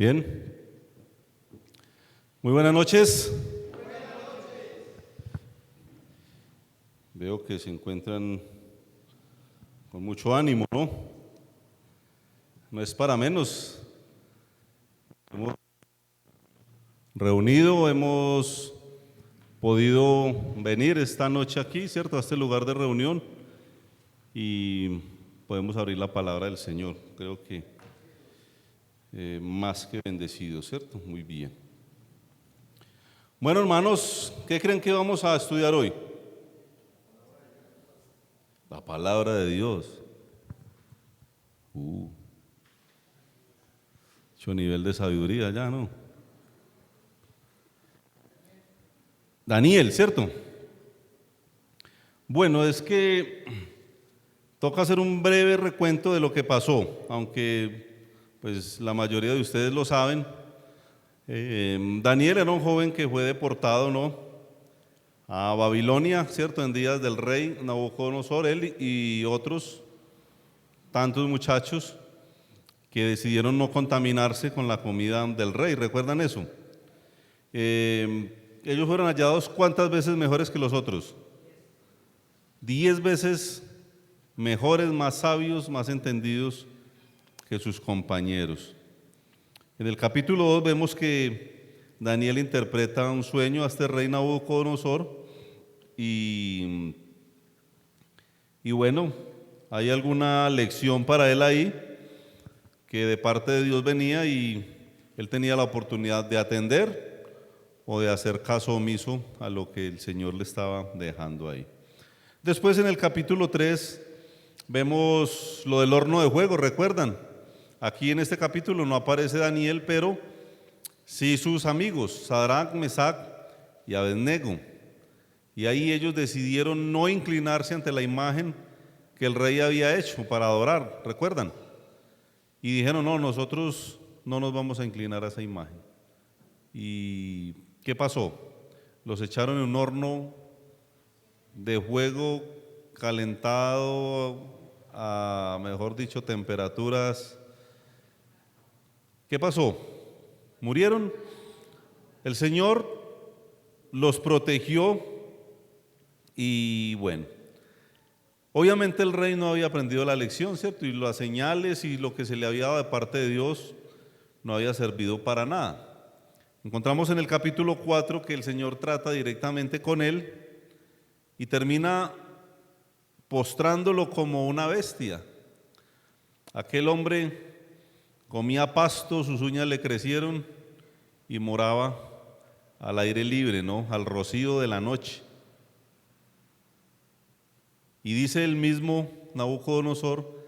Bien. Muy buenas noches. Veo que se encuentran con mucho ánimo, ¿no? No es para menos. Hemos reunido, hemos podido venir esta noche aquí, ¿cierto? A este lugar de reunión y podemos abrir la palabra del Señor. Creo que más que bendecido, ¿cierto? Muy bien. Bueno, hermanos, ¿qué creen que vamos a estudiar hoy? La palabra de Dios. Mucho nivel de sabiduría ya, ¿no? Daniel, ¿cierto? Bueno, es que toca hacer un breve recuento de lo que pasó, aunque pues la mayoría de ustedes lo saben. Daniel era un joven que fue deportado, ¿no?, a Babilonia, ¿cierto?, en días del rey Nabucodonosor, él y otros tantos muchachos que decidieron no contaminarse con la comida del rey. ¿Recuerdan eso? Ellos fueron hallados ¿cuántas veces mejores que los otros? 10 veces mejores, más sabios, más entendidos que sus compañeros. En el capítulo 2 vemos que Daniel interpreta un sueño a este rey Nabucodonosor y bueno, hay alguna lección para él ahí que de parte de Dios venía y él tenía la oportunidad de atender o de hacer caso omiso a lo que el Señor le estaba dejando ahí. Después en el capítulo 3 vemos lo del horno de fuego, ¿recuerdan? Aquí en este capítulo no aparece Daniel, pero sí sus amigos, Sadrach, Mesach y Abednego. Y ahí ellos decidieron no inclinarse ante la imagen que el rey había hecho para adorar, ¿recuerdan? Y dijeron, no, nosotros no nos vamos a inclinar a esa imagen. ¿Y qué pasó? Los echaron en un horno de fuego calentado a, mejor dicho, temperaturas. ¿Qué pasó? ¿Murieron? El Señor los protegió y bueno, obviamente el rey no había aprendido la lección, ¿cierto? Y las señales y lo que se le había dado de parte de Dios no había servido para nada. Encontramos en el capítulo 4 que el Señor trata directamente con él y termina postrándolo como una bestia. Aquel hombre comía pasto, sus uñas le crecieron y moraba al aire libre, ¿no?, al rocío de la noche. Y dice el mismo Nabucodonosor,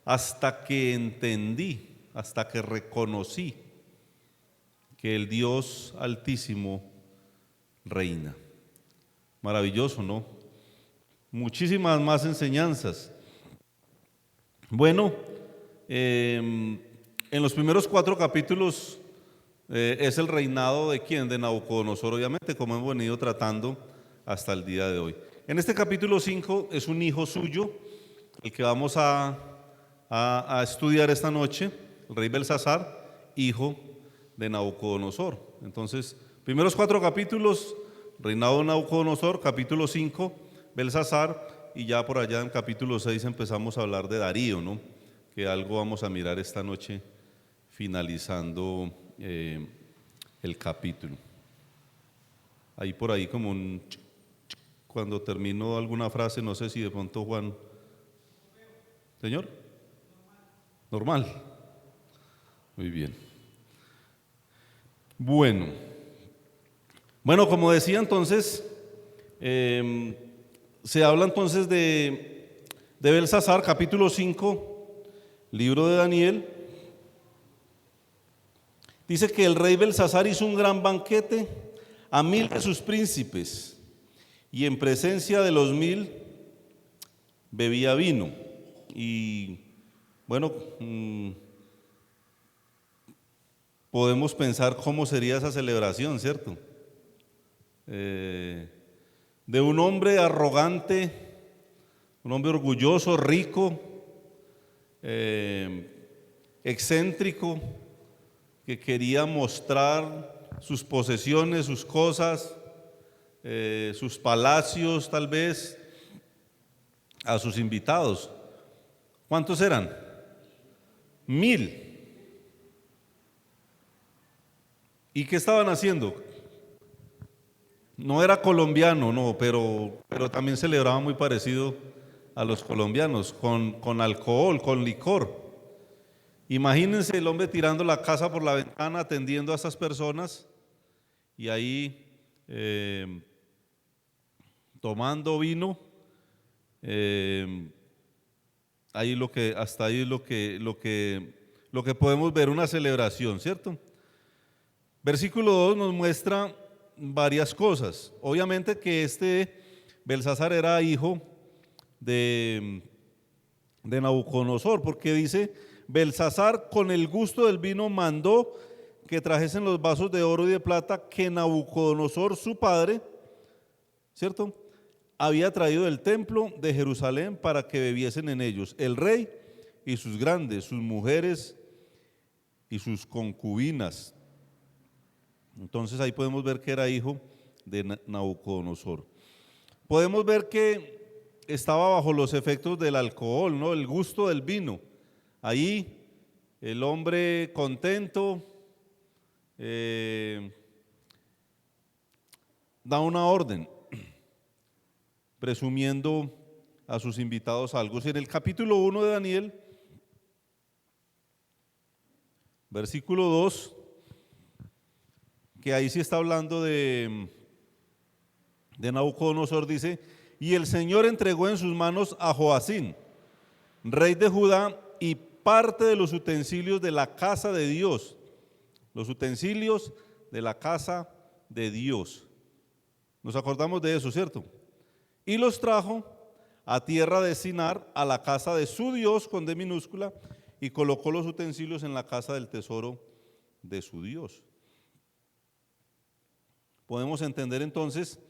hasta que entendí, hasta que reconocí que el Dios Altísimo reina. Maravilloso, ¿no? Muchísimas más enseñanzas. Bueno, en los primeros 4 capítulos es el reinado de ¿quién? De Nabucodonosor, obviamente, como hemos venido tratando hasta el día de hoy. En este capítulo 5 es un hijo suyo, el que vamos a estudiar esta noche, el rey Belsasar, hijo de Nabucodonosor. Entonces, primeros 4 capítulos, reinado de Nabucodonosor, capítulo 5, Belsasar, y ya por allá en capítulo 6 empezamos a hablar de Darío, ¿no?, que algo vamos a mirar esta noche finalizando el capítulo. Ahí por ahí como cuando termino alguna frase, no sé si de pronto Juan. ¿Señor? Normal. Muy bien. Bueno, como decía entonces, se habla entonces de Belsasar, capítulo 5, libro de Daniel. Dice que el rey Belsasar hizo un gran banquete a 1000 de sus príncipes y en presencia de los 1000 bebía vino. Y bueno, podemos pensar cómo sería esa celebración, ¿cierto? De un hombre arrogante, un hombre orgulloso, rico, excéntrico, que quería mostrar sus posesiones, sus cosas, sus palacios tal vez, a sus invitados. ¿Cuántos eran? 1000. ¿Y qué estaban haciendo? No era colombiano, no, pero también celebraba muy parecido a los colombianos, con alcohol, con licor. Imagínense el hombre tirando la casa por la ventana, atendiendo a esas personas y ahí tomando vino. Hasta ahí es lo que podemos ver, una celebración, ¿cierto? Versículo 2 nos muestra varias cosas. Obviamente que este Belsasar era hijo de Nabucodonosor, porque dice: Belsasar con el gusto del vino mandó que trajesen los vasos de oro y de plata que Nabucodonosor su padre, ¿cierto?, había traído del templo de Jerusalén para que bebiesen en ellos el rey y sus grandes, sus mujeres y sus concubinas. Entonces ahí podemos ver que era hijo de Nabucodonosor. Podemos ver que estaba bajo los efectos del alcohol, ¿no?, el gusto del vino. Ahí el hombre contento da una orden, presumiendo a sus invitados algo. Si en el capítulo 1 de Daniel, versículo 2, que ahí sí está hablando de Nabucodonosor, dice: y el Señor entregó en sus manos a Joacín, rey de Judá, y parte de los utensilios de la casa de Dios. Los utensilios de la casa de Dios. Nos acordamos de eso, ¿cierto? Y los trajo a tierra de Sinar, a la casa de su Dios, con D minúscula, y colocó los utensilios en la casa del tesoro de su Dios. Podemos entender entonces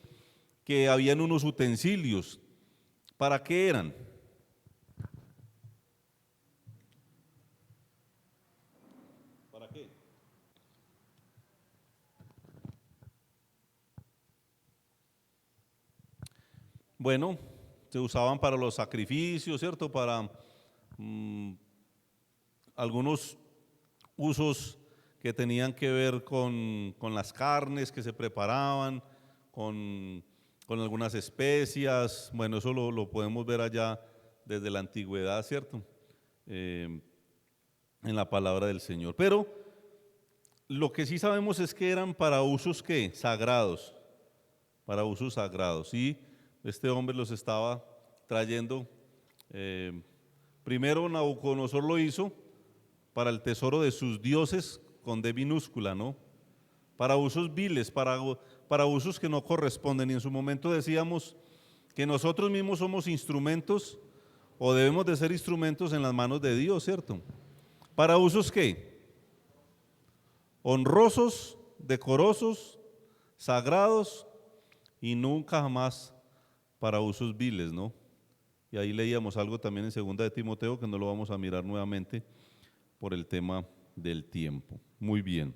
que habían unos utensilios. ¿Para qué eran? ¿Para qué? Bueno, se usaban para los sacrificios, ¿cierto? Para algunos usos que tenían que ver con las carnes que se preparaban, con algunas especias. Bueno, eso lo podemos ver allá desde la antigüedad, ¿cierto? En la palabra del Señor. Pero lo que sí sabemos es que eran para usos, ¿qué? Sagrados, para usos sagrados. Y este hombre los estaba trayendo. Primero Nabucodonosor lo hizo para el tesoro de sus dioses, con D minúscula, ¿no? Para usos viles, para usos que no corresponden. Y en su momento decíamos que nosotros mismos somos instrumentos, o debemos de ser instrumentos en las manos de Dios, ¿cierto? ¿Para usos qué? Honrosos, decorosos, sagrados, y nunca jamás para usos viles, ¿no? Y ahí leíamos algo también en 2 de Timoteo, que no lo vamos a mirar nuevamente por el tema del tiempo. Muy bien.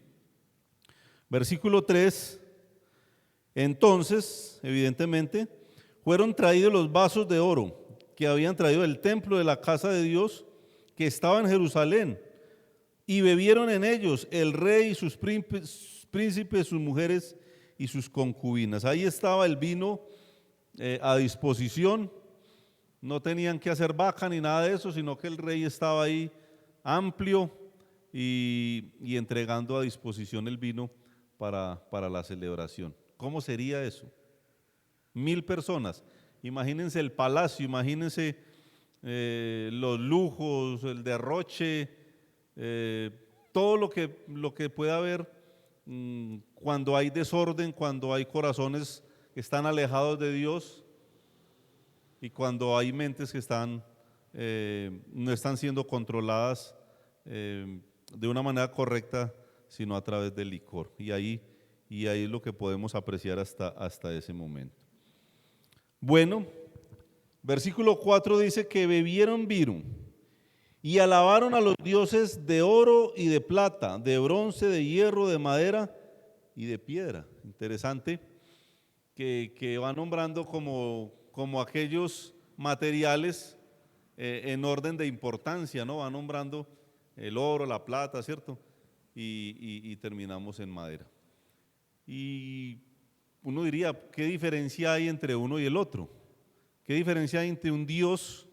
Versículo 3. Entonces, evidentemente, fueron traídos los vasos de oro que habían traído del templo de la casa de Dios, que estaba en Jerusalén, y bebieron en ellos el rey y sus príncipes, sus mujeres y sus concubinas. Ahí estaba el vino a disposición. No tenían que hacer vaca ni nada de eso, sino que el rey estaba ahí amplio y entregando a disposición el vino para la celebración. ¿Cómo sería eso? 1000 personas. Imagínense el palacio, imagínense los lujos, el derroche, todo lo que pueda haber cuando hay desorden, cuando hay corazones que están alejados de Dios y cuando hay mentes que no están siendo controladas de una manera correcta, sino a través del licor. Y ahí es lo que podemos apreciar hasta ese momento. Bueno, versículo 4 dice que bebieron vino Y alabaron a los dioses de oro y de plata, de bronce, de hierro, de madera y de piedra. Interesante que va nombrando como aquellos materiales en orden de importancia, ¿no? Va nombrando el oro, la plata, ¿cierto? Y terminamos en madera. Y uno diría, ¿qué diferencia hay entre uno y el otro? ¿Qué diferencia hay entre un dios,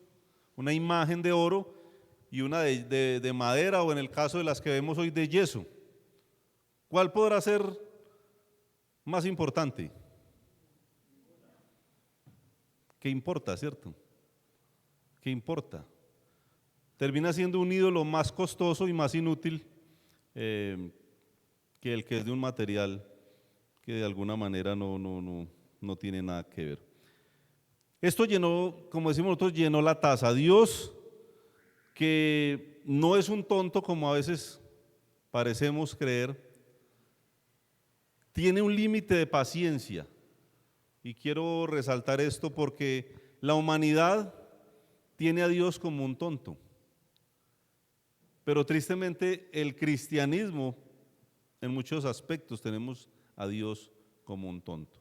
una imagen de oro y una de madera, o en el caso de las que vemos hoy de yeso? ¿Cuál podrá ser más importante? ¿Qué importa, cierto? ¿Qué importa? Termina siendo un ídolo más costoso y más inútil que el que es de un material que de alguna manera no tiene nada que ver. Esto llenó, como decimos nosotros, llenó la taza. Dios, que no es un tonto como a veces parecemos creer, tiene un límite de paciencia. Y quiero resaltar esto porque la humanidad tiene a Dios como un tonto. Pero tristemente el cristianismo, en muchos aspectos, tenemos a Dios como un tonto.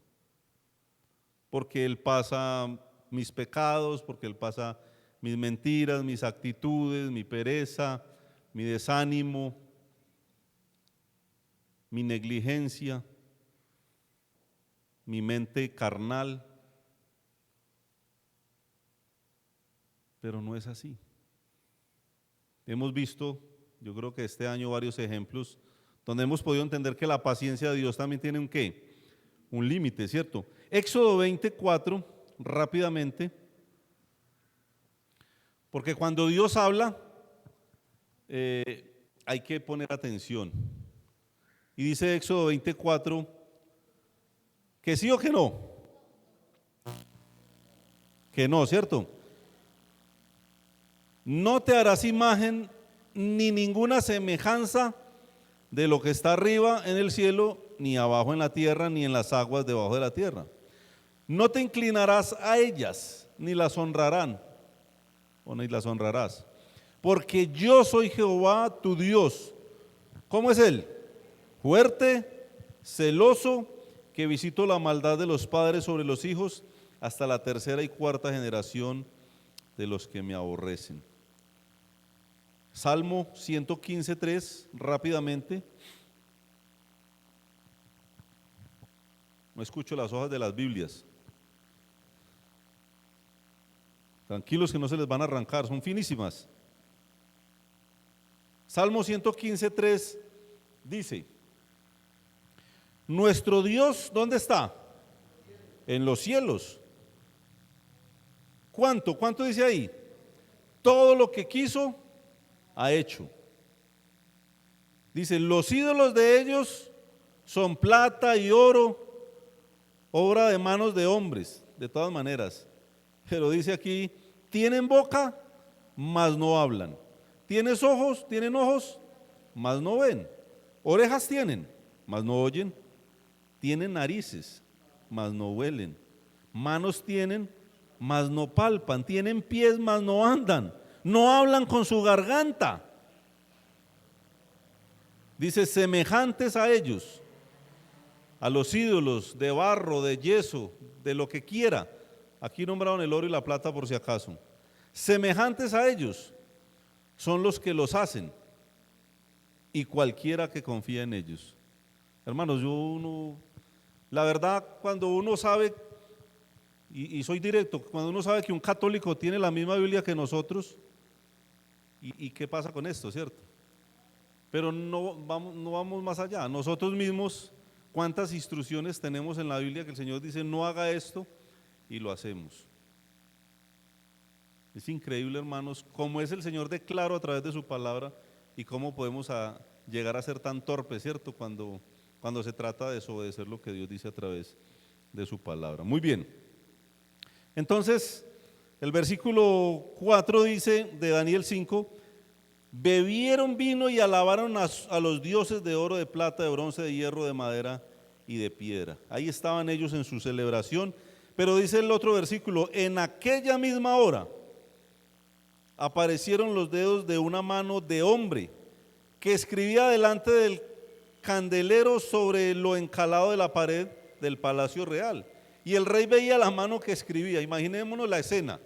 Porque Él pasa mis pecados, porque Él pasa mis mentiras, mis actitudes, mi pereza, mi desánimo, mi negligencia, mi mente carnal. Pero no es así. Hemos visto, yo creo que este año, varios ejemplos donde hemos podido entender que la paciencia de Dios también tiene un ¿qué? Un límite, ¿cierto? Éxodo 24, rápidamente, porque cuando Dios habla hay que poner atención. Y dice Éxodo 24, que sí o que no. Que no, ¿cierto? No te harás imagen ni ninguna semejanza de lo que está arriba en el cielo, ni abajo en la tierra, ni en las aguas debajo de la tierra. No te inclinarás a ellas, ni las honrarán, o ni las honrarás, porque yo soy Jehová tu Dios. ¿Cómo es Él? Fuerte, celoso, que visito la maldad de los padres sobre los hijos hasta la tercera y cuarta generación de los que me aborrecen. Salmo 115:3, rápidamente. No escucho las hojas de las Biblias. Tranquilos que no se les van a arrancar, son finísimas. Salmo 115:3 dice: nuestro Dios, ¿dónde está? En los cielos. ¿Cuánto? ¿Cuánto dice ahí? Todo lo que quiso, ha hecho. Dice, los ídolos de ellos son plata y oro, obra de manos de hombres, de todas maneras. Pero dice aquí, tienen boca, mas no hablan. Tienen ojos, mas no ven. Orejas tienen, mas no oyen. Tienen narices, mas no huelen. Manos tienen, mas no palpan. Tienen pies, mas no andan. No hablan con su garganta. Dice, semejantes a ellos, a los ídolos de barro, de yeso, de lo que quiera. Aquí nombraron el oro y la plata por si acaso. Semejantes a ellos son los que los hacen y cualquiera que confía en ellos. Hermanos, la verdad, cuando uno sabe, y soy directo, cuando uno sabe que un católico tiene la misma Biblia que nosotros, ¿y qué pasa con esto, cierto? Pero no vamos más allá. Nosotros mismos, ¿cuántas instrucciones tenemos en la Biblia que el Señor dice no haga esto y lo hacemos? Es increíble, hermanos, cómo es el Señor de claro a través de su palabra y cómo podemos llegar a ser tan torpes, ¿cierto? Cuando se trata de desobedecer lo que Dios dice a través de su palabra. Muy bien. Entonces, el versículo 4 dice de Daniel 5, bebieron vino y alabaron a los dioses de oro, de plata, de bronce, de hierro, de madera y de piedra. Ahí estaban ellos en su celebración, pero dice el otro versículo, en aquella misma hora aparecieron los dedos de una mano de hombre que escribía delante del candelero sobre lo encalado de la pared del palacio real. Y el rey veía la mano que escribía. Imaginémonos la escena.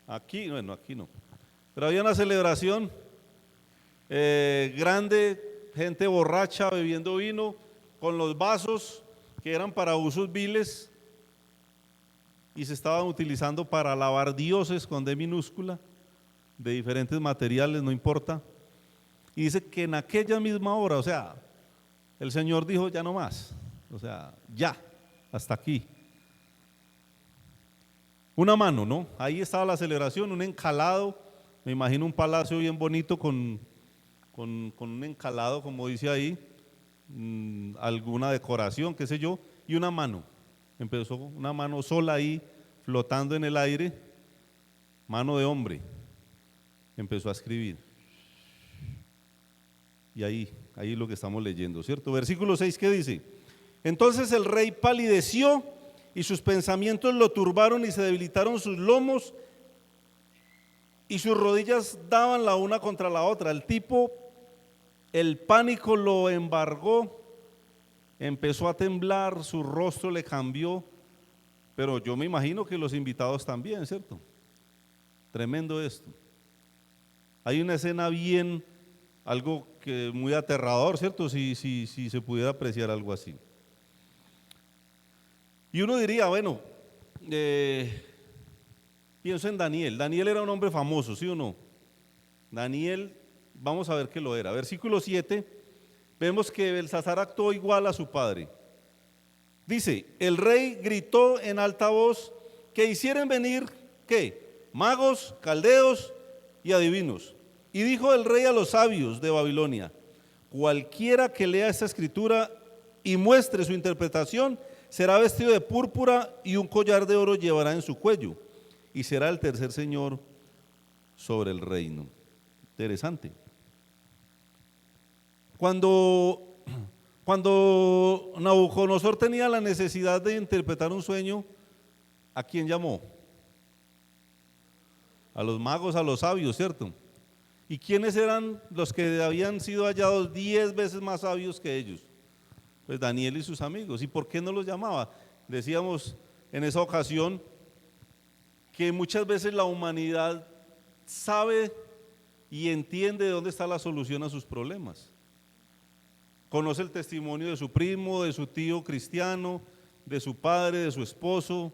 Aquí, bueno, aquí no. Pero había una celebración grande, gente borracha bebiendo vino, con los vasos que eran para usos viles y se estaban utilizando para lavar dioses con D minúscula, de diferentes materiales, no importa. Y dice que en aquella misma hora, o sea, el Señor dijo ya no más, o sea, ya, hasta aquí. Una mano, ¿no? Ahí estaba la celebración, un encalado, me imagino un palacio bien bonito con un encalado, como dice ahí, alguna decoración, qué sé yo, y una mano. Empezó una mano sola ahí, flotando en el aire, mano de hombre. Empezó a escribir. Y ahí es lo que estamos leyendo, ¿cierto? Versículo 6, ¿qué dice? Entonces el rey palideció y sus pensamientos lo turbaron y se debilitaron sus lomos y sus rodillas daban la una contra la otra. El tipo, el pánico lo embargó, empezó a temblar, su rostro le cambió, pero yo me imagino que los invitados también, ¿cierto? Tremendo esto. Hay una escena bien, algo que muy aterrador, ¿cierto? Si se pudiera apreciar algo así. Y uno diría, bueno, pienso en Daniel. Daniel era un hombre famoso, ¿sí o no? Daniel, vamos a ver que lo era. Versículo 7, vemos que Belsasar actuó igual a su padre. Dice, el rey gritó en alta voz que hicieran venir, ¿qué? Magos, caldeos y adivinos. Y dijo el rey a los sabios de Babilonia, cualquiera que lea esta escritura y muestre su interpretación, será vestido de púrpura y un collar de oro llevará en su cuello, y será el tercer señor sobre el reino. Interesante. Cuando Nabucodonosor tenía la necesidad de interpretar un sueño, ¿a quién llamó? A los magos, a los sabios, ¿cierto? ¿Y quiénes eran los que habían sido hallados 10 veces más sabios que ellos? Pues Daniel y sus amigos. ¿Y por qué no los llamaba? Decíamos en esa ocasión que muchas veces la humanidad sabe y entiende de dónde está la solución a sus problemas. Conoce el testimonio de su primo, de su tío cristiano, de su padre, de su esposo,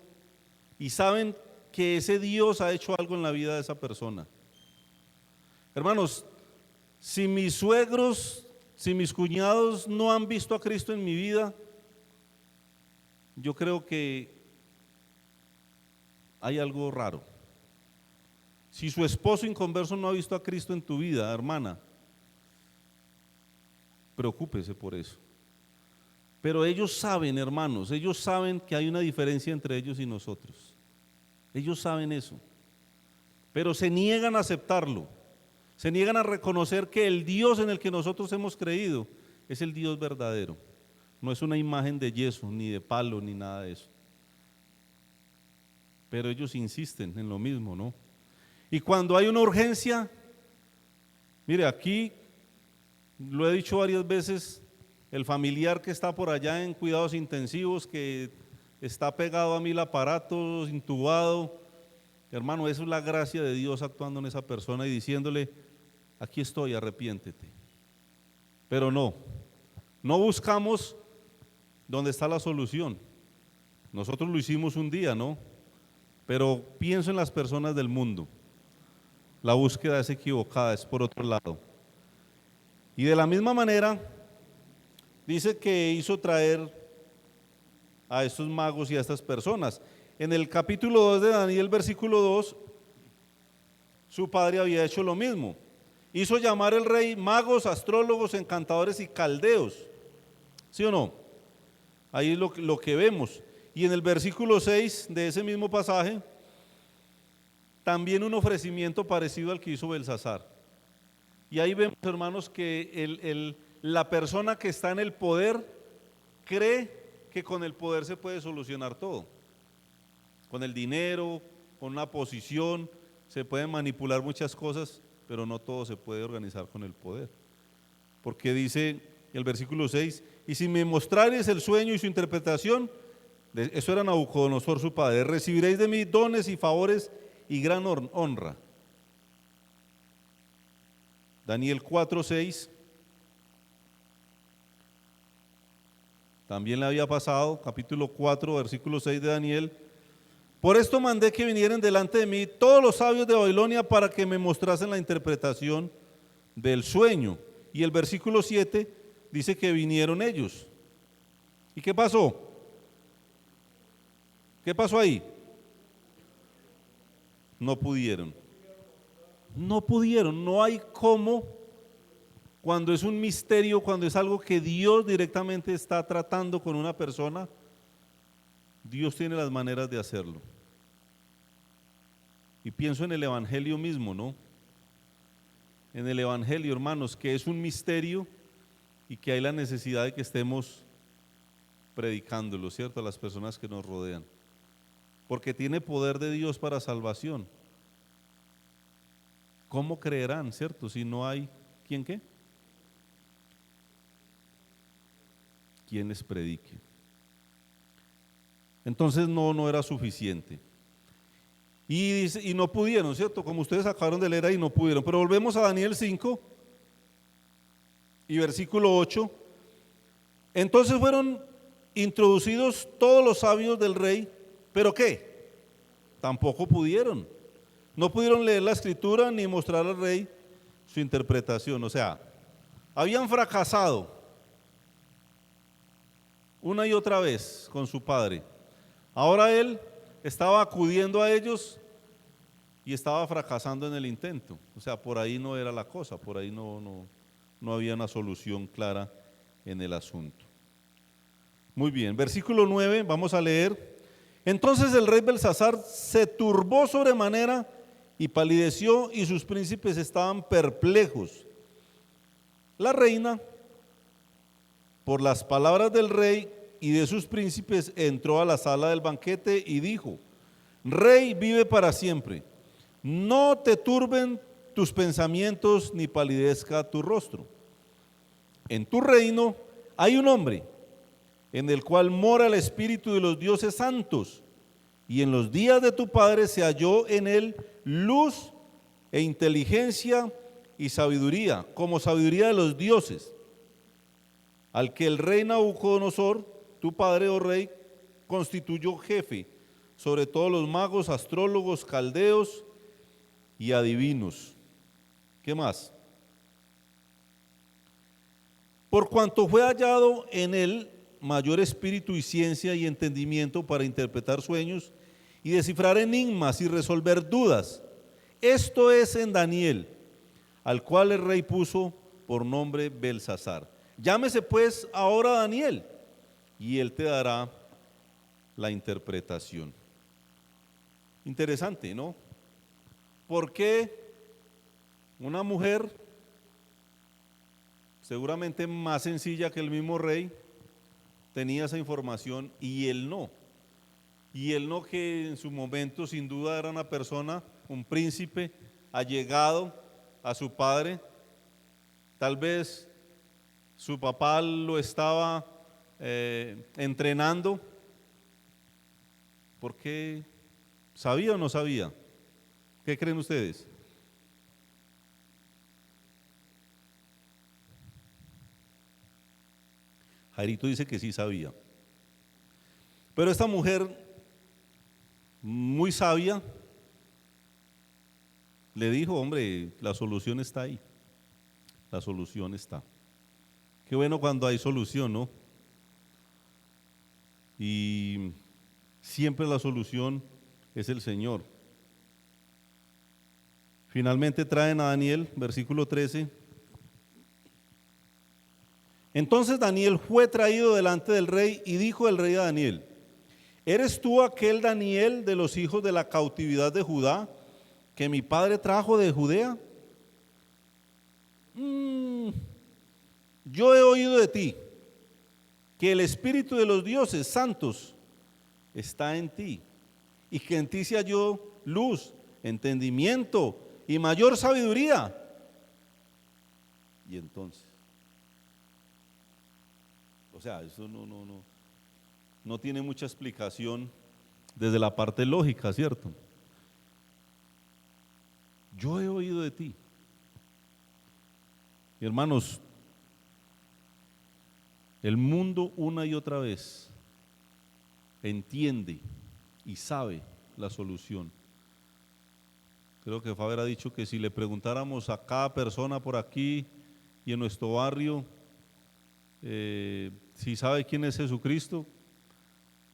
y saben que ese Dios ha hecho algo en la vida de esa persona. Hermanos, si mis suegros, si mis cuñados no han visto a Cristo en mi vida, yo creo que hay algo raro. Si su esposo inconverso no ha visto a Cristo en tu vida, hermana, preocúpese por eso. Pero ellos saben, hermanos, ellos saben que hay una diferencia entre ellos y nosotros. Ellos saben eso, pero se niegan a aceptarlo. Se niegan a reconocer que el Dios en el que nosotros hemos creído es el Dios verdadero. No es una imagen de yeso, ni de palo, ni nada de eso. Pero ellos insisten en lo mismo, ¿no? Y cuando hay una urgencia, mire, aquí lo he dicho varias veces, el familiar que está por allá en cuidados intensivos, que está pegado a 1000 aparatos, intubado, hermano, eso es la gracia de Dios actuando en esa persona y diciéndole, aquí estoy, arrepiéntete. Pero no buscamos dónde está la solución. Nosotros lo hicimos un día, ¿no? Pero pienso en las personas del mundo. La búsqueda es equivocada, es por otro lado. Y de la misma manera, dice que hizo traer a estos magos y a estas personas. En el capítulo 2 de Daniel, versículo 2, su padre había hecho lo mismo. Hizo llamar el rey magos, astrólogos, encantadores y caldeos. ¿Sí o no? Ahí es lo que vemos. Y en el versículo 6 de ese mismo pasaje, también un ofrecimiento parecido al que hizo Belsasar. Y ahí vemos, hermanos, que la persona que está en el poder cree que con el poder se puede solucionar todo. Con el dinero, con una posición, se pueden manipular muchas cosas, pero no todo se puede organizar con el poder. Porque dice el versículo 6, y si me mostrares el sueño y su interpretación, eso era Nabucodonosor su padre, recibiréis de mí dones y favores y gran honra. Daniel 4:6, también le había pasado, capítulo 4, versículo 6 de Daniel. Por esto mandé que vinieran delante de mí todos los sabios de Babilonia para que me mostrasen la interpretación del sueño. Y el versículo 7 dice que vinieron ellos. ¿Y qué pasó? ¿Qué pasó ahí? No pudieron. No pudieron, no hay cómo, cuando es un misterio, cuando es algo que Dios directamente está tratando con una persona, Dios tiene las maneras de hacerlo. Y pienso en el Evangelio mismo, ¿no? En el Evangelio, hermanos, que es un misterio y que hay la necesidad de que estemos predicándolo, ¿cierto? A las personas que nos rodean. Porque tiene poder de Dios para salvación. ¿Cómo creerán, cierto? Si no hay, ¿quién qué? ¿Quién les predique? Entonces no era suficiente. Y no pudieron, ¿cierto? Como ustedes acabaron de leer ahí, no pudieron. Pero volvemos a Daniel 5 y versículo 8. Entonces fueron introducidos todos los sabios del rey, ¿pero qué? Tampoco pudieron. No pudieron leer la escritura ni mostrar al rey su interpretación. O sea, habían fracasado una y otra vez con su padre. Ahora él estaba acudiendo a ellos y estaba fracasando en el intento. O sea, por ahí no era la cosa, por ahí no había una solución clara en el asunto. Muy bien, versículo 9, vamos a leer. Entonces el rey Belsasar se turbó sobremanera y palideció, y sus príncipes estaban perplejos. La reina, por las palabras del rey y de sus príncipes, entró a la sala del banquete y dijo: Rey, vive para siempre. No te turben tus pensamientos ni palidezca tu rostro. En tu reino hay un hombre en el cual mora el espíritu de los dioses santos, y en los días de tu padre se halló en él luz e inteligencia y sabiduría, como sabiduría de los dioses, al que el rey Nabucodonosor, tu padre, oh rey, constituyó jefe sobre todos los magos, astrólogos, caldeos y adivinos. ¿Qué más? Por cuanto fue hallado en él mayor espíritu y ciencia y entendimiento para interpretar sueños y descifrar enigmas y resolver dudas. Esto es en Daniel, al cual el rey puso por nombre Belsasar. Llámese pues ahora Daniel, y él te dará la interpretación. Interesante, ¿no? ¿Por qué una mujer, seguramente más sencilla que el mismo rey, tenía esa información y él no? Y él no, que en su momento sin duda era una persona, un príncipe allegado a su padre. Tal vez su papá lo estaba entrenando. ¿Por qué? ¿Sabía o no sabía? ¿Qué creen ustedes? Jairito dice que sí sabía. Pero esta mujer, muy sabia, le dijo: hombre, la solución está ahí. La solución está. Qué bueno cuando hay solución, ¿no? Y siempre la solución es el Señor. Finalmente traen a Daniel, versículo 13. Entonces Daniel fue traído delante del rey, y dijo el rey a Daniel: ¿eres tú aquel Daniel de los hijos de la cautividad de Judá, que mi padre trajo de Judea? Yo he oído de ti que el espíritu de los dioses santos está en ti, y que en ti se halló luz entendimiento y mayor sabiduría. Y entonces, o sea, eso no tiene mucha explicación desde la parte lógica, ¿cierto? Yo he oído de ti. Y hermanos, el mundo una y otra vez entiende y sabe la solución. Creo que Faber ha dicho que si le preguntáramos a cada persona por aquí y en nuestro barrio si sabe quién es Jesucristo,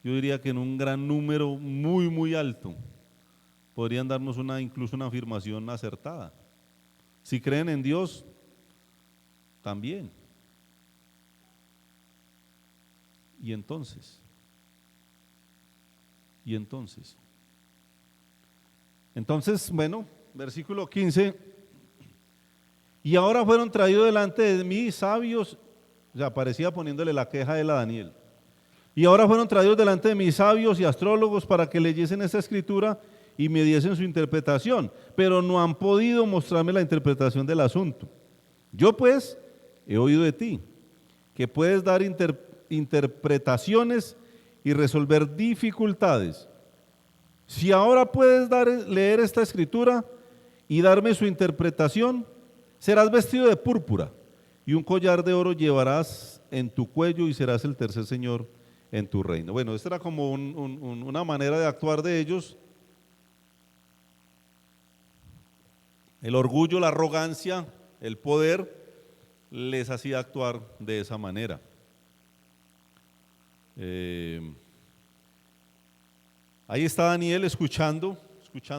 yo diría que en un gran número muy, muy alto podrían darnos incluso una afirmación acertada. Si creen en Dios, también. Y entonces, bueno, versículo 15, y ahora fueron traídos delante de mí sabios, o sea, parecía poniéndole la queja de él a Daniel, y ahora fueron traídos delante de mí sabios y astrólogos para que leyesen esta escritura y me diesen su interpretación, pero no han podido mostrarme la interpretación del asunto. Yo pues he oído de ti, que puedes dar interpretaciones y resolver dificultades. Si ahora puedes leer esta escritura y darme su interpretación, serás vestido de púrpura y un collar de oro llevarás en tu cuello y serás el tercer señor en tu reino. Bueno, esta era como una manera de actuar de ellos. El orgullo, la arrogancia, el poder les hacía actuar de esa manera. Ahí está Daniel escuchando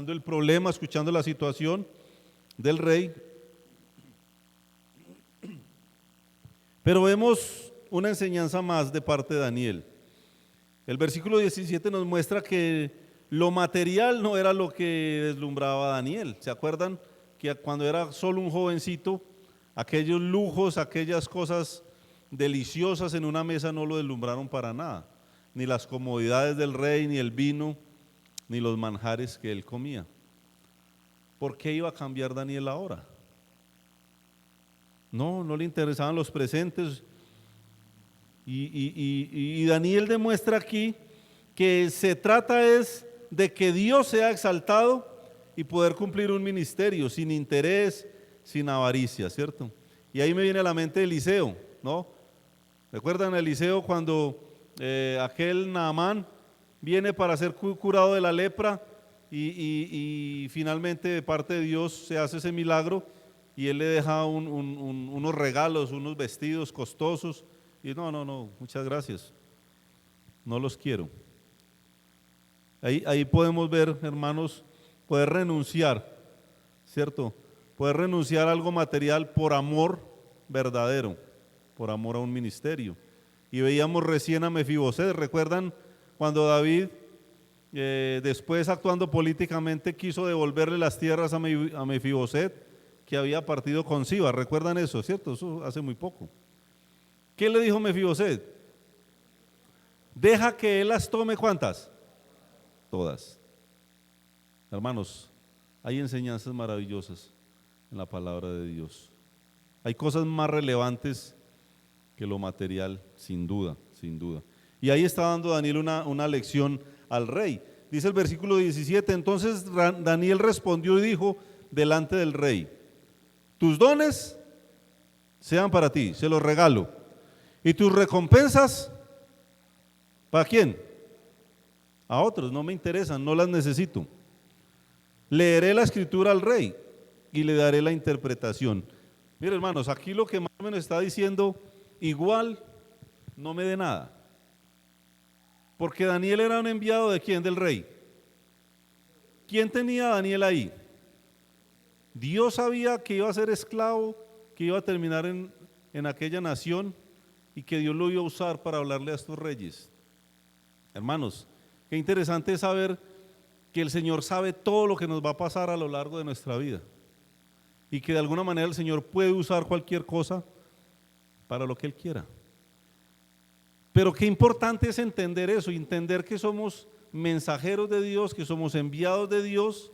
el problema, escuchando la situación del rey. Pero vemos una enseñanza más de parte de Daniel. El versículo 17 nos muestra que lo material no era lo que deslumbraba a Daniel. ¿Se acuerdan que cuando era solo un jovencito, aquellos lujos, aquellas cosas deliciosas en una mesa no lo deslumbraron para nada? Ni las comodidades del rey, ni el vino, ni los manjares que él comía. ¿Por qué iba a cambiar Daniel ahora? No le interesaban los presentes. Y Daniel demuestra aquí que se trata es de que Dios sea exaltado y poder cumplir un ministerio sin interés, sin avaricia, ¿cierto? Y ahí me viene a la mente Eliseo, ¿no? ¿Recuerdan a Eliseo cuando aquel Naamán viene para ser curado de la lepra y finalmente de parte de Dios se hace ese milagro y él le deja unos regalos, unos vestidos costosos y no, muchas gracias, no los quiero. Ahí podemos ver, hermanos, poder renunciar, ¿cierto? Poder renunciar a algo material por amor verdadero, por amor a un ministerio. Y veíamos recién a Mefiboset. ¿Recuerdan cuando David, después actuando políticamente, quiso devolverle las tierras a Mefiboset, que había partido con Siba? ¿Recuerdan eso, cierto? Eso hace muy poco. ¿Qué le dijo Mefiboset? Deja que él las tome, ¿cuántas? Todas. Hermanos, hay enseñanzas maravillosas en la palabra de Dios. Hay cosas más relevantes que lo material, sin duda. Y ahí está dando Daniel una lección al rey. Dice el versículo 17, entonces Daniel respondió y dijo delante del rey, tus dones sean para ti, se los regalo, y tus recompensas, ¿para quién? A otros, no me interesan, no las necesito. Leeré la escritura al rey y le daré la interpretación. Mira, hermanos, aquí lo que más o menos está diciendo, igual no me dé nada. Porque Daniel era un enviado de quién, del rey. ¿Quién tenía a Daniel ahí? Dios sabía que iba a ser esclavo, que iba a terminar en aquella nación y que Dios lo iba a usar para hablarle a estos reyes. Hermanos, qué interesante es saber que el Señor sabe todo lo que nos va a pasar a lo largo de nuestra vida y que de alguna manera el Señor puede usar cualquier cosa para lo que Él quiera. Pero qué importante es entender eso, entender que somos mensajeros de Dios, que somos enviados de Dios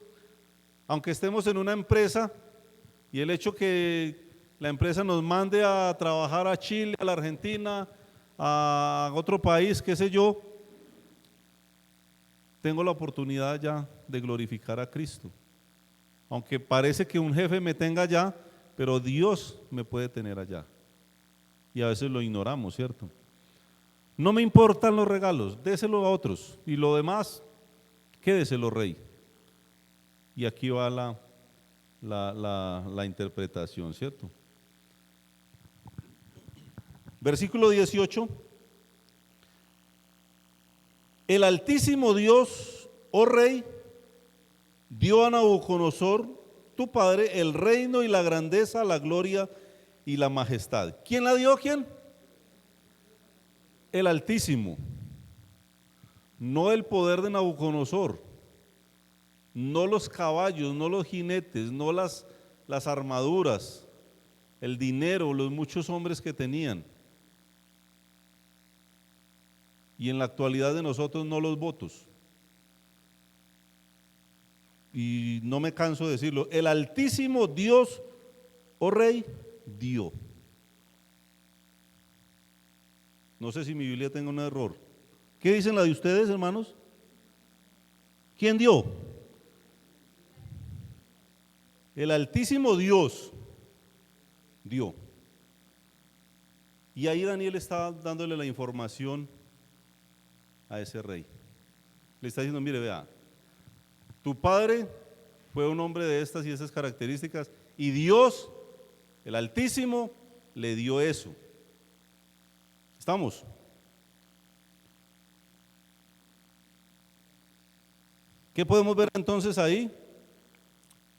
Aunque estemos en una empresa y el hecho que la empresa nos mande a trabajar a Chile, a la Argentina, a otro país, qué sé yo, tengo la oportunidad ya de glorificar a Cristo. Aunque parece que un jefe me tenga allá, pero Dios me puede tener allá. Y a veces lo ignoramos, ¿cierto? No me importan los regalos, déselo a otros. Y lo demás, quédeselo, rey. Y aquí va la interpretación, ¿cierto? Versículo 18. El Altísimo Dios, oh Rey, dio a Nabucodonosor, tu padre, el reino y la grandeza, la gloria y la majestad. ¿Quién la dio? ¿Quién? El Altísimo. No el poder de Nabucodonosor, no los caballos, no los jinetes, no las armaduras, el dinero, los muchos hombres que tenían. Y en la actualidad de nosotros no los votos. Y no me canso de decirlo, el Altísimo Dios, oh Rey, dio. No sé si mi Biblia tenga un error. ¿Qué dicen la de ustedes, hermanos? ¿Quién dio? El Altísimo Dios dio. Y ahí Daniel está dándole la información a ese rey. Le está diciendo, mire, vea, tu padre fue un hombre de estas y esas características y Dios, el Altísimo, le dio eso. ¿Estamos? ¿Qué podemos ver entonces ahí?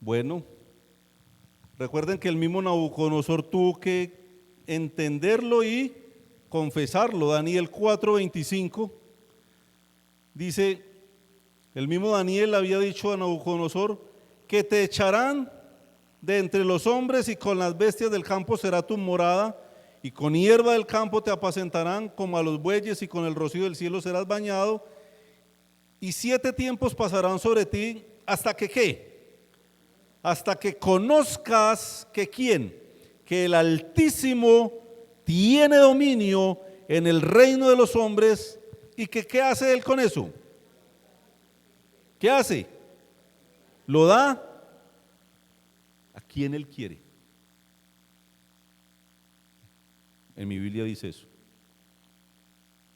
Bueno, recuerden que el mismo Nabucodonosor tuvo que entenderlo y confesarlo. Daniel 4:25 dice, el mismo Daniel había dicho a Nabucodonosor que te echarán de entre los hombres y con las bestias del campo será tu morada y con hierba del campo te apacentarán como a los bueyes y con el rocío del cielo serás bañado y 7 tiempos pasarán sobre ti hasta que ¿qué? Hasta que conozcas que ¿quién? Que el Altísimo tiene dominio en el reino de los hombres y que ¿qué hace él con eso? ¿Qué hace? Lo da a quien él quiere. En mi Biblia dice eso.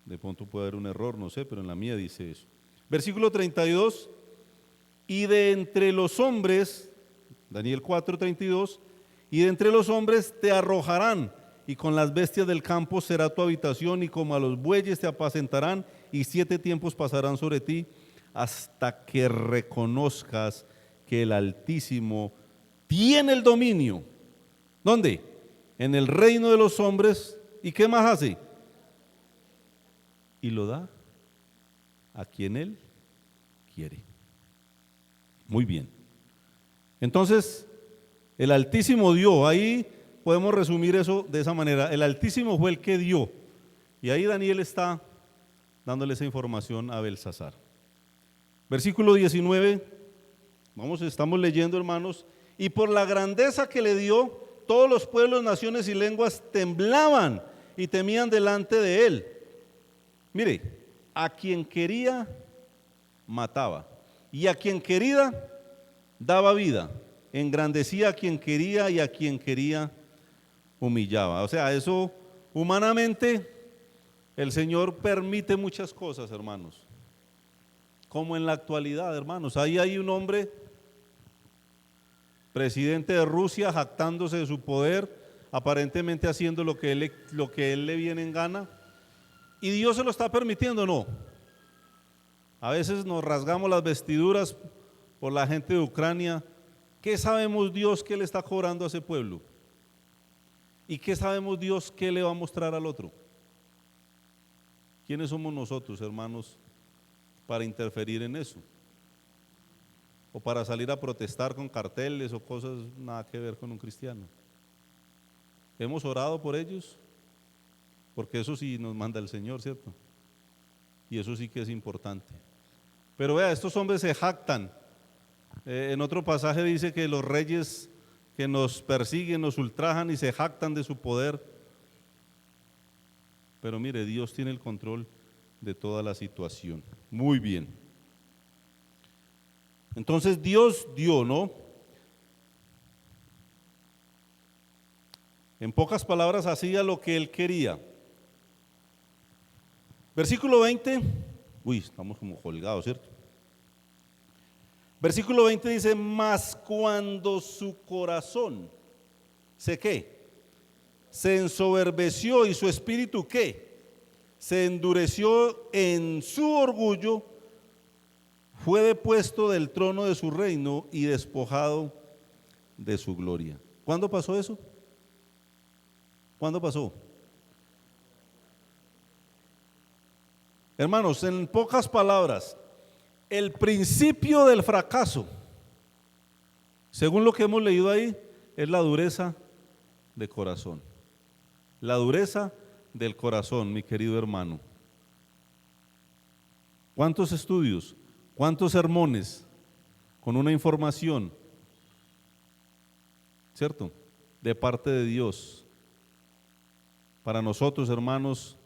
De pronto puede haber un error, no sé, pero en la mía dice eso. Versículo 32, y de entre los hombres, Daniel 4:32, y de entre los hombres te arrojarán, y con las bestias del campo será tu habitación, y como a los bueyes te apacentarán, y 7 tiempos pasarán sobre ti, hasta que reconozcas que el Altísimo tiene el dominio. ¿Dónde? En el reino de los hombres. ¿Y qué más hace? Y lo da a quien él quiere. Muy bien. Entonces, el Altísimo dio. Ahí podemos resumir eso de esa manera. El Altísimo fue el que dio. Y ahí Daniel está dándole esa información a Belsasar. Versículo 19, estamos leyendo, hermanos, y por la grandeza que le dio, todos los pueblos, naciones y lenguas temblaban y temían delante de él. Mire, a quien quería, mataba, y a quien quería, daba vida, engrandecía a quien quería y a quien quería, humillaba. O sea, eso humanamente, el Señor permite muchas cosas, hermanos. Como en la actualidad, hermanos, ahí hay un hombre, presidente de Rusia, jactándose de su poder, aparentemente haciendo lo que él le viene en gana, y Dios se lo está permitiendo, ¿no? A veces nos rasgamos las vestiduras por la gente de Ucrania. ¿Qué sabemos Dios que le está cobrando a ese pueblo? ¿Y qué sabemos Dios que le va a mostrar al otro? ¿Quiénes somos nosotros, hermanos, para interferir en eso? O para salir a protestar con carteles o cosas nada que ver con un cristiano. Hemos orado por ellos, porque eso sí nos manda el Señor, ¿cierto? Y eso sí que es importante. Pero vea, estos hombres se jactan En otro pasaje dice que los reyes que nos persiguen, nos ultrajan y se jactan de su poder. Pero mire, Dios tiene el control de toda la situación. Muy bien. Entonces Dios dio, ¿no? En pocas palabras, hacía lo que Él quería. Versículo 20. Uy, estamos como colgados, ¿cierto? Versículo 20 dice, mas cuando su corazón se ensoberbeció y su espíritu se endureció en su orgullo, fue depuesto del trono de su reino y despojado de su gloria. ¿Cuándo pasó eso? ¿Cuándo pasó? Hermanos, en pocas palabras, el principio del fracaso, según lo que hemos leído ahí, es la dureza de corazón. La dureza del corazón, mi querido hermano. ¿Cuántos estudios? ¿Cuántos sermones? Con una información, ¿cierto? De parte de Dios. Para nosotros, hermanos,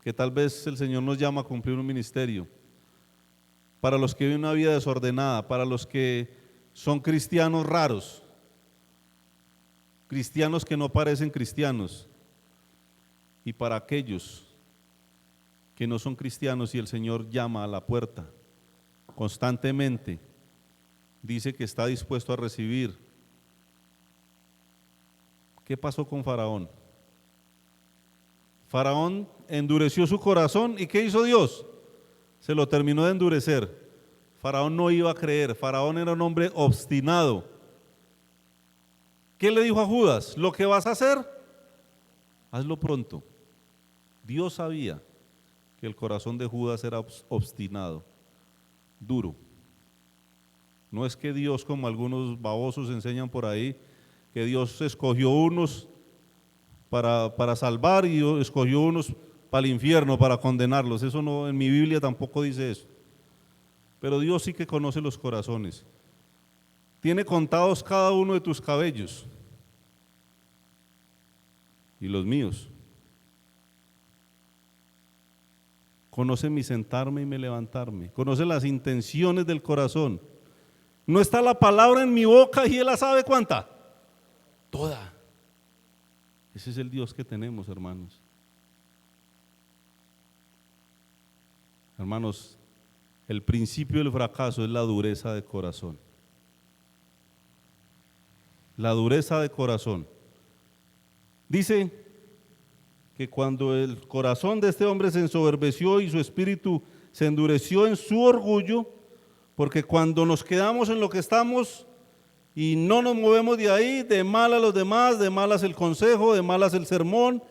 que tal vez el Señor nos llama a cumplir un ministerio. Para los que viven una vida desordenada, para los que son cristianos raros, cristianos que no parecen cristianos, y para aquellos que no son cristianos y el Señor llama a la puerta constantemente, dice que está dispuesto a recibir. ¿Qué pasó con Faraón? Faraón endureció su corazón, ¿y qué hizo Dios? Se lo terminó de endurecer. Faraón no iba a creer, Faraón era un hombre obstinado. ¿Qué le dijo a Judas? Lo que vas a hacer, hazlo pronto. Dios sabía que el corazón de Judas era obstinado, duro. No es que Dios, como algunos babosos enseñan por ahí, que Dios escogió unos para salvar y escogió unos para el infierno, para condenarlos. Eso no, en mi Biblia tampoco dice eso. Pero Dios sí que conoce los corazones. Tiene contados cada uno de tus cabellos y los míos. Conoce mi sentarme y mi levantarme. Conoce las intenciones del corazón. No está la palabra en mi boca y Él la sabe cuánta. Toda. Ese es el Dios que tenemos, hermanos. Hermanos, el principio del fracaso es la dureza de corazón. La dureza de corazón. Dice que cuando el corazón de este hombre se ensoberbeció y su espíritu se endureció en su orgullo, porque cuando nos quedamos en lo que estamos y no nos movemos de ahí, de malas los demás, de malas el consejo, de malas el sermón,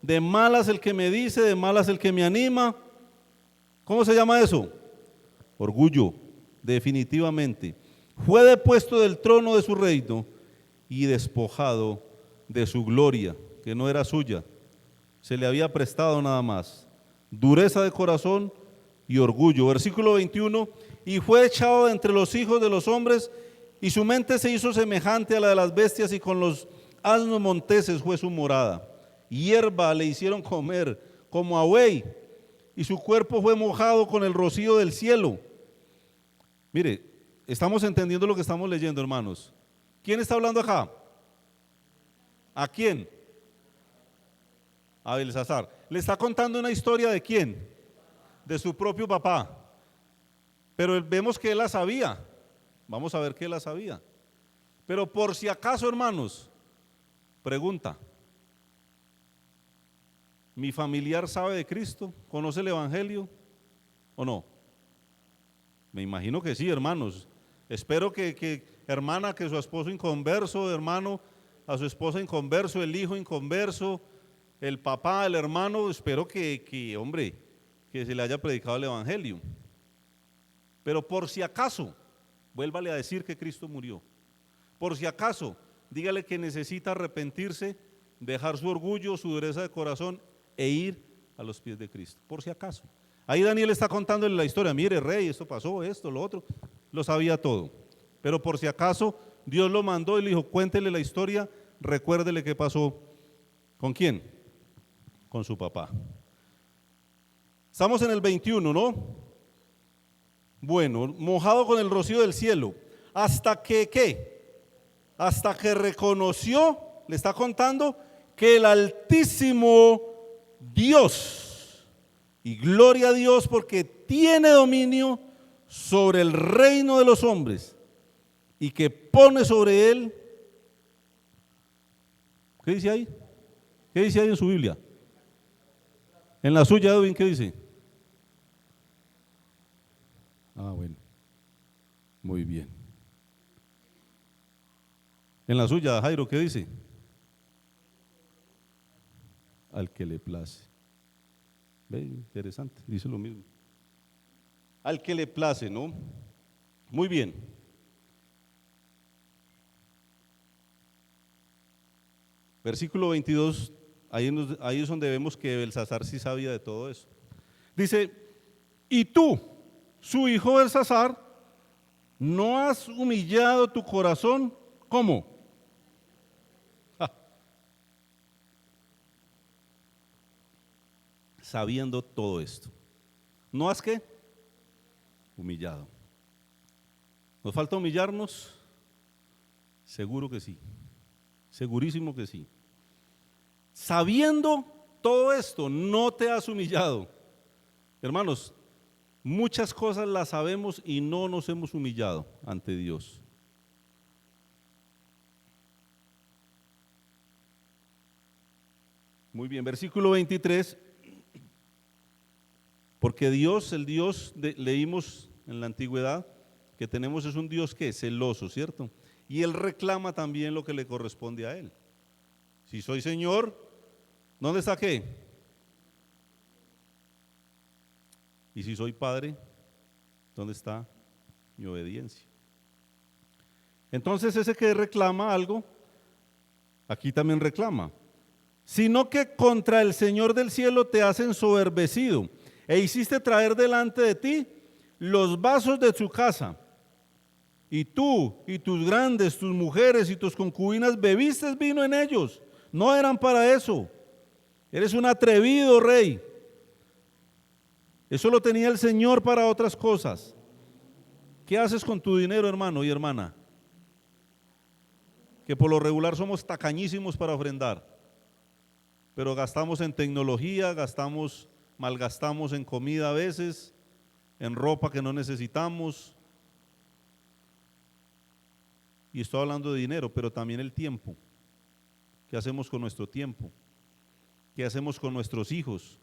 de malas el que me dice, de malas el que me anima. ¿Cómo se llama eso? Orgullo, definitivamente. Fue depuesto del trono de su reino y despojado de su gloria, que no era suya, se le había prestado nada más. Dureza de corazón y orgullo. Versículo 21, y fue echado de entre los hijos de los hombres, y su mente se hizo semejante a la de las bestias, y con los asnos monteses fue su morada. Hierba le hicieron comer como a buey, y su cuerpo fue mojado con el rocío del cielo. Mire, estamos entendiendo lo que estamos leyendo, hermanos. ¿Quién está hablando acá? ¿A quién? A Belsasar. ¿Le está contando una historia de quién? De su propio papá. Pero vemos que él la sabía. Vamos a ver que él la sabía. Pero por si acaso, hermanos, pregunta: ¿mi familiar sabe de Cristo? ¿Conoce el Evangelio o no? Me imagino que sí, hermanos. Espero que hermana, que su esposo inconverso, hermano, a su esposa inconverso, el hijo inconverso, el papá, el hermano, espero que hombre, que se le haya predicado el Evangelio. Pero por si acaso, vuélvale a decir que Cristo murió. Por si acaso, dígale que necesita arrepentirse, dejar su orgullo, su dureza de corazón e ir a los pies de Cristo. Por si acaso. Ahí Daniel está contándole la historia. Mire, rey, esto pasó, esto, lo otro. Lo sabía todo. pero por si acaso Dios lo mandó y le dijo, cuéntele la historia, recuérdele qué pasó. ¿Con quién? Con su papá. Estamos en el 21, ¿no? Bueno, mojado con el rocío del cielo. Hasta que, ¿qué? Hasta que reconoció, le está contando, que el Altísimo Dios, y gloria a Dios porque tiene dominio sobre el reino de los hombres y que pone sobre él, ¿qué dice ahí? ¿Qué dice ahí en su Biblia? En la suya, Edwin, ¿qué dice? Ah, bueno, muy bien. En la suya, Jairo, ¿qué dice? Al que le place. Ve, interesante, dice lo mismo. Al que le place, ¿no? Muy bien. Versículo 22, ahí es donde vemos que Belsasar sí sabía de todo eso. Dice, y tú, su hijo Belsasar, ¿no has humillado tu corazón? ¿Cómo? Sabiendo todo esto. ¿No has qué? Humillado. ¿Nos falta humillarnos? Seguro que sí. Segurísimo que sí. Sabiendo todo esto, no te has humillado. Hermanos, muchas cosas las sabemos y no nos hemos humillado ante Dios. Muy bien, versículo 23. Porque Dios, el Dios, leímos en la antigüedad, que tenemos es un Dios que es celoso, ¿cierto? Y Él reclama también lo que le corresponde a Él. Si soy Señor, ¿dónde está qué? Y si soy Padre, ¿dónde está mi obediencia? Entonces ese que reclama algo, aquí también reclama. Sino que contra el Señor del cielo te has ensoberbecido e hiciste traer delante de ti los vasos de su casa. Y tú y tus grandes, tus mujeres y tus concubinas bebiste vino en ellos. No eran para eso. Eres un atrevido rey. Eso lo tenía el Señor para otras cosas. ¿Qué haces con tu dinero, hermano y hermana? Que por lo regular somos tacañísimos para ofrendar, pero gastamos en tecnología, malgastamos en comida a veces, en ropa que no necesitamos. Y estoy hablando de dinero, pero también el tiempo. ¿Qué hacemos con nuestro tiempo? ¿Qué hacemos con nuestros hijos?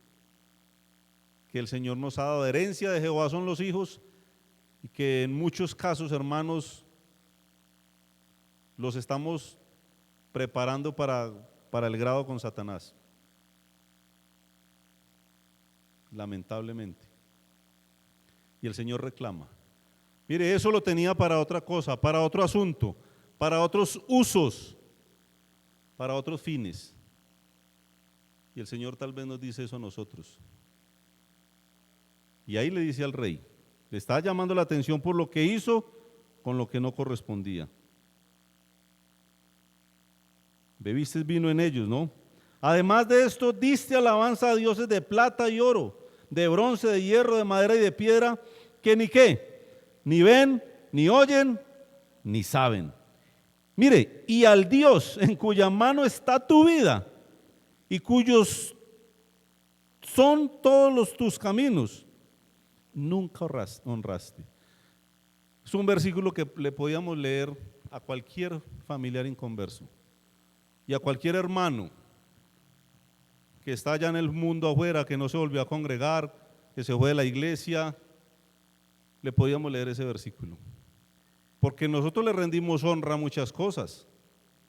Que el Señor nos ha dado herencia de Jehová son los hijos, y que en muchos casos, hermanos, los estamos preparando para el grado con Satanás. Lamentablemente. Y el Señor reclama. Mire, eso lo tenía para otra cosa, para otro asunto, para otros usos, para otros fines. Y el Señor tal vez nos dice eso a nosotros. Y ahí le dice al rey, le está llamando la atención por lo que hizo con lo que no correspondía. Bebiste vino en ellos, ¿no? Además de esto, diste alabanza a dioses de plata y oro, de bronce, de hierro, de madera y de piedra, que ni qué, ni ven, ni oyen, ni saben. Mire, y al Dios en cuya mano está tu vida y cuyos son todos tus caminos, nunca honraste. Es un versículo que le podíamos leer a cualquier familiar inconverso y a cualquier hermano que está allá en el mundo afuera, que no se volvió a congregar, que se fue de la iglesia, le podíamos leer ese versículo. Porque nosotros le rendimos honra a muchas cosas,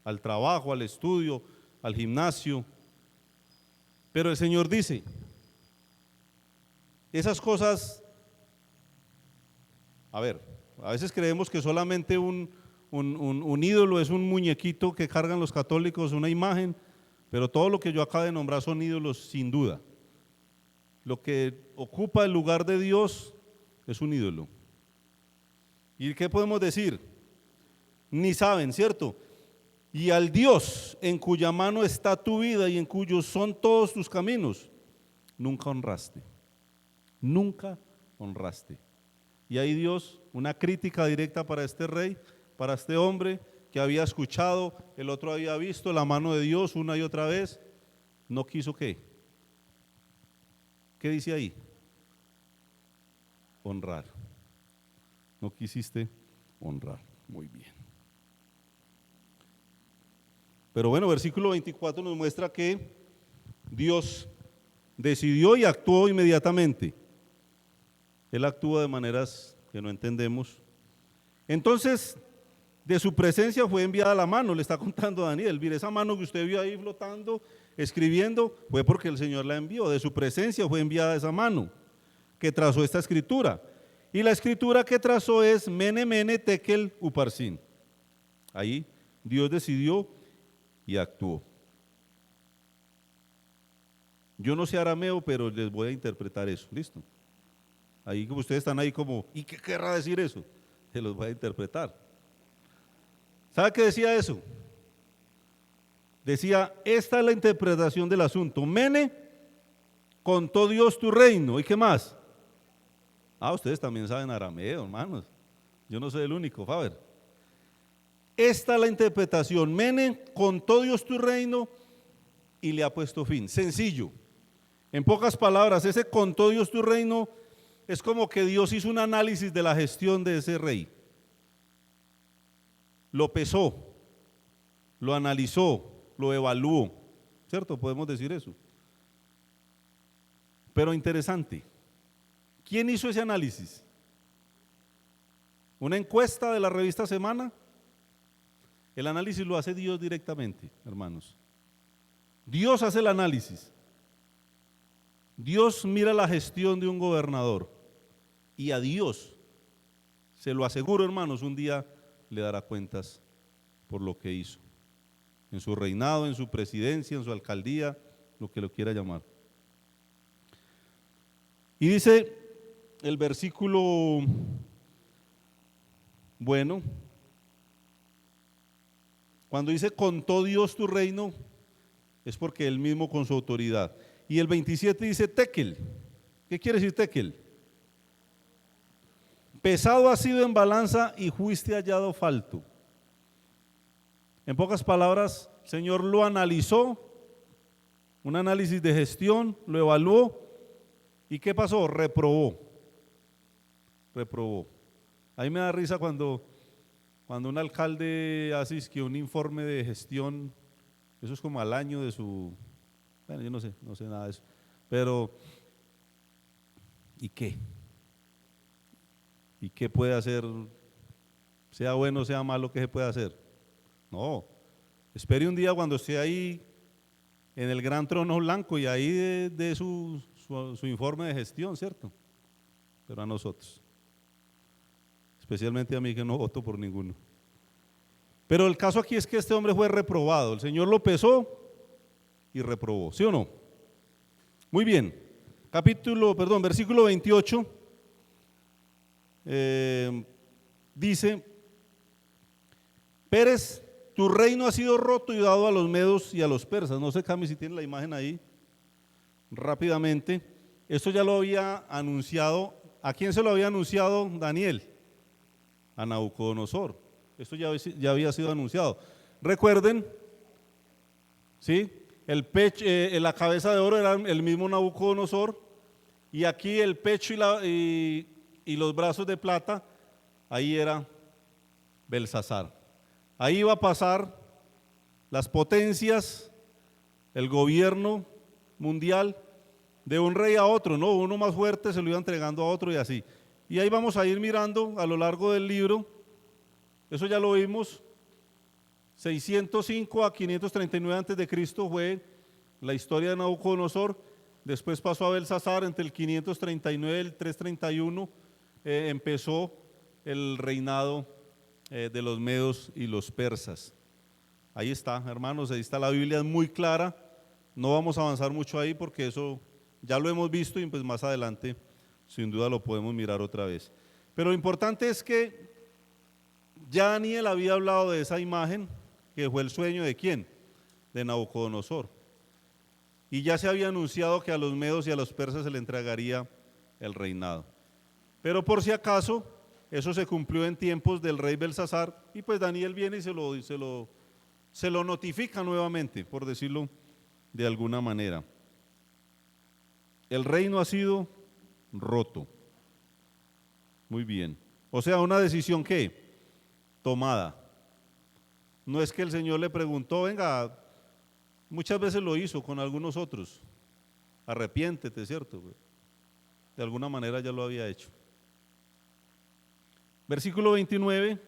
al trabajo, al estudio, al gimnasio, pero el Señor dice, esas cosas, a veces creemos que solamente un ídolo es un muñequito que cargan los católicos, una imagen, pero todo lo que yo acabo de nombrar son ídolos sin duda. Lo que ocupa el lugar de Dios es un ídolo. ¿Y qué podemos decir? ni saben, ¿cierto? Y al Dios en cuya mano está tu vida y en cuyos son todos tus caminos, nunca honraste, nunca honraste. Y ahí Dios, una crítica directa para este rey, para este hombre que había escuchado, el otro había visto la mano de Dios una y otra vez, no quiso ¿qué? ¿Qué dice ahí? Honrar. No quisiste honrar. Muy bien. Pero bueno, versículo 24 nos muestra que Dios decidió y actuó inmediatamente. Él actúa de maneras que no entendemos. Entonces, de su presencia fue enviada la mano, le está contando Daniel. Mire, esa mano que usted vio ahí flotando, escribiendo, fue porque el Señor la envió. De su presencia fue enviada esa mano que trazó esta escritura. Y la escritura que trazó es Mene, Mene, Tekel, Uparsin. Ahí Dios decidió y actuó. Yo no sé arameo, pero les voy a interpretar eso, ¿listo? Ahí como ustedes están ahí como, ¿y qué querrá decir eso? Se los voy a interpretar. ¿Sabe qué decía eso? Decía, esta es la interpretación del asunto. Mene, contó Dios tu reino. ¿Y qué más? Ustedes también saben arameo, hermanos. Yo no soy el único, Faber. Esta es la interpretación. Mene, contó Dios tu reino y le ha puesto fin. Sencillo. En pocas palabras, ese contó Dios tu reino es como que Dios hizo un análisis de la gestión de ese rey. Lo pesó, lo analizó, lo evaluó, ¿cierto? Podemos decir eso. Pero interesante, ¿quién hizo ese análisis? ¿Una encuesta de la revista Semana? El análisis lo hace Dios directamente, hermanos. Dios hace el análisis. Dios mira la gestión de un gobernador y a Dios, se lo aseguro, hermanos, un día le dará cuentas por lo que hizo, en su reinado, en su presidencia, en su alcaldía, lo que lo quiera llamar. Y dice el versículo, bueno, cuando dice contó Dios tu reino, es porque él mismo con su autoridad. Y el 27 dice Tekel. ¿Qué quiere decir Tekel? Pesado ha sido en balanza y fuiste hallado falto. En pocas palabras, el Señor lo analizó, un análisis de gestión, lo evaluó. ¿Y qué pasó? Reprobó. Reprobó. A mí me da risa cuando un alcalde hace que un informe de gestión, eso es como al año de su, bueno, yo no sé nada de eso, pero ¿y qué? ¿Y qué puede hacer? Sea bueno, sea malo, ¿qué se puede hacer? No, espere un día cuando esté ahí en el gran trono blanco y ahí de su informe de gestión, ¿cierto? Pero a nosotros, especialmente a mí que no voto por ninguno. Pero el caso aquí es que este hombre fue reprobado, el Señor lo pesó y reprobó, ¿sí o no? Muy bien, versículo 28 dice, Pérez, tu reino ha sido roto y dado a los medos y a los persas. No sé, Cami, si tiene la imagen ahí rápidamente. Esto ya lo había anunciado. ¿A quién se lo había anunciado Daniel? A Nabucodonosor. Esto ya había sido anunciado. Recuerden, ¿sí? La cabeza de oro era el mismo Nabucodonosor, y aquí el pecho y los brazos de plata, ahí era Belsasar. Ahí iba a pasar las potencias, el gobierno mundial de un rey a otro, ¿no? Uno más fuerte se lo iba entregando a otro y así. Y ahí vamos a ir mirando a lo largo del libro, eso ya lo vimos, 605 a 539 antes de Cristo fue la historia de Nabucodonosor. Después pasó a Belsasar, entre el 539 y el 331 empezó el reinado de los medos y los persas. Ahí está, hermanos, ahí está, la Biblia es muy clara. No vamos a avanzar mucho ahí porque eso ya lo hemos visto y pues más adelante sin duda lo podemos mirar otra vez. Pero lo importante es que Ya Daniel había hablado de esa imagen, que fue el sueño de ¿quién? De Nabucodonosor. Y ya se había anunciado que a los medos y a los persas se le entregaría el reinado. Pero por si acaso, eso se cumplió en tiempos del rey Belsasar, y pues Daniel viene y se lo notifica nuevamente, por decirlo de alguna manera. El reino ha sido roto. Muy bien. O sea, una decisión ¿qué? Tomada. No es que el Señor le preguntó, venga, muchas veces lo hizo con algunos otros, arrepiéntete, ¿cierto? De alguna manera ya lo había hecho. Versículo 29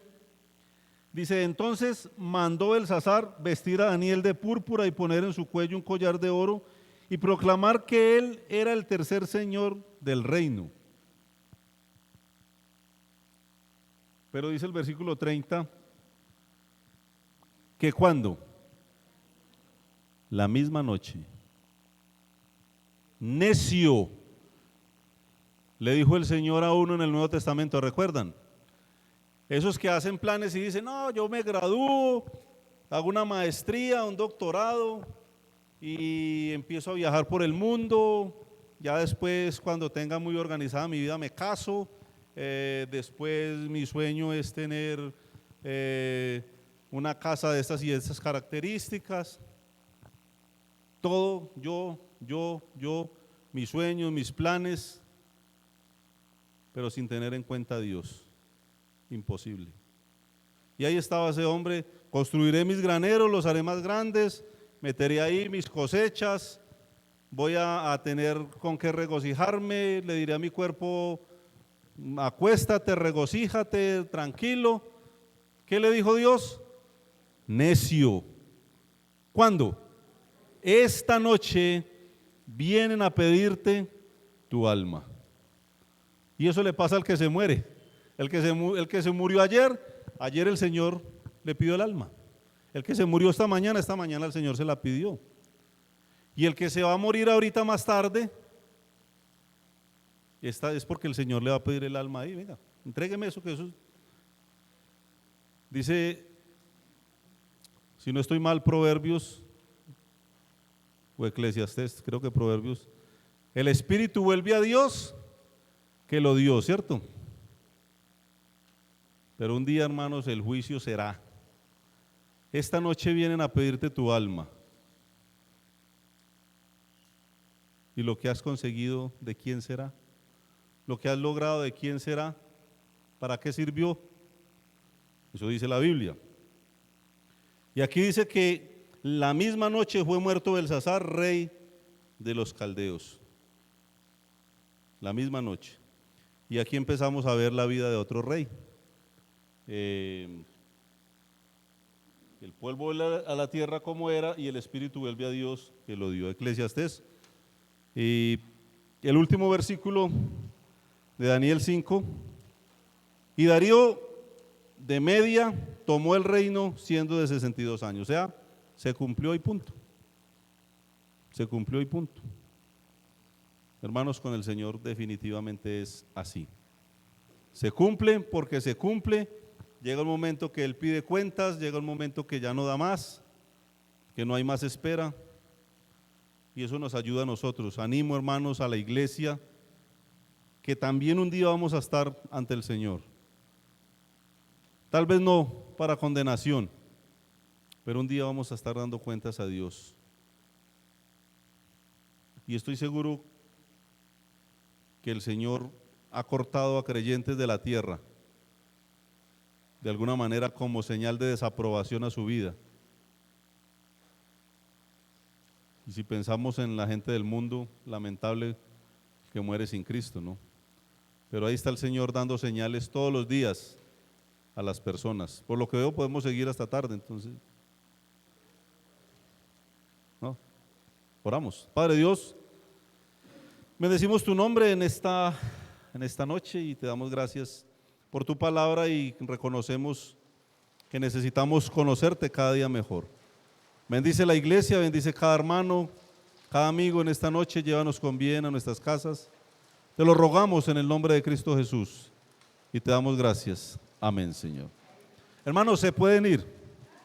dice: entonces mandó Belsasar vestir a Daniel de púrpura y poner en su cuello un collar de oro y proclamar que él era el tercer señor del reino. Pero dice el versículo 30 que ¿cuándo? La misma noche. Necio, le dijo el Señor a uno en el Nuevo Testamento, ¿recuerdan? Esos que hacen planes y dicen, no, yo me gradúo, hago una maestría, un doctorado y empiezo a viajar por el mundo, ya después cuando tenga muy organizada mi vida me caso, después mi sueño es tener una casa de estas y estas características, todo yo, mis sueños, mis planes, pero sin tener en cuenta a Dios. Imposible. Y ahí estaba ese hombre: construiré mis graneros, los haré más grandes, meteré ahí mis cosechas, voy a tener con qué regocijarme, le diré a mi cuerpo, acuéstate, regocíjate, tranquilo. ¿Qué le dijo Dios? Necio. ¿Cuándo? Esta noche vienen a pedirte tu alma. Y eso le pasa al que se muere. El que se murió ayer el Señor le pidió el alma. El que se murió esta mañana el Señor se la pidió. Y el que se va a morir ahorita más tarde, esta es porque el Señor le va a pedir el alma ahí. Venga, entrégueme eso, que eso dice, si no estoy mal, Proverbios o Eclesiastés, creo que Proverbios, el espíritu vuelve a Dios que lo dio, ¿cierto? Pero un día, hermanos, el juicio será. Esta noche vienen a pedirte tu alma. ¿Y lo que has conseguido, de quién será? ¿Lo que has logrado, de quién será? ¿Para qué sirvió? Eso dice la Biblia. Y aquí dice que la misma noche fue muerto Belsasar, rey de los caldeos. La misma noche. Y aquí empezamos a ver la vida de otro rey. El polvo vuelve a la tierra como era y el espíritu vuelve a Dios que lo dio. Eclesiastés. Y el último versículo de Daniel 5: y Darío de Media tomó el reino siendo de 62 años. O sea, se cumplió y punto. Se cumplió y punto. Hermanos, con el Señor definitivamente es así. Se cumple porque se cumple. Llega el momento que Él pide cuentas, llega el momento que ya no da más, que no hay más espera. Y eso nos ayuda a nosotros. Animo, hermanos, a la iglesia, que también un día vamos a estar ante el Señor. Tal vez no para condenación, pero un día vamos a estar dando cuentas a Dios. Y estoy seguro que el Señor ha cortado a creyentes de la tierra, de alguna manera como señal de desaprobación a su vida. Y si pensamos en la gente del mundo, lamentable que muere sin Cristo, ¿no? Pero ahí está el Señor dando señales todos los días a las personas. Por lo que veo podemos seguir hasta tarde, entonces. ¿No? Oramos. Padre Dios, bendecimos tu nombre en esta noche y te damos gracias por tu palabra y reconocemos que necesitamos conocerte cada día mejor. Bendice la iglesia, bendice cada hermano, cada amigo en esta noche, llévanos con bien a nuestras casas. Te lo rogamos en el nombre de Cristo Jesús y te damos gracias. Amén, Señor. Hermanos, se pueden ir.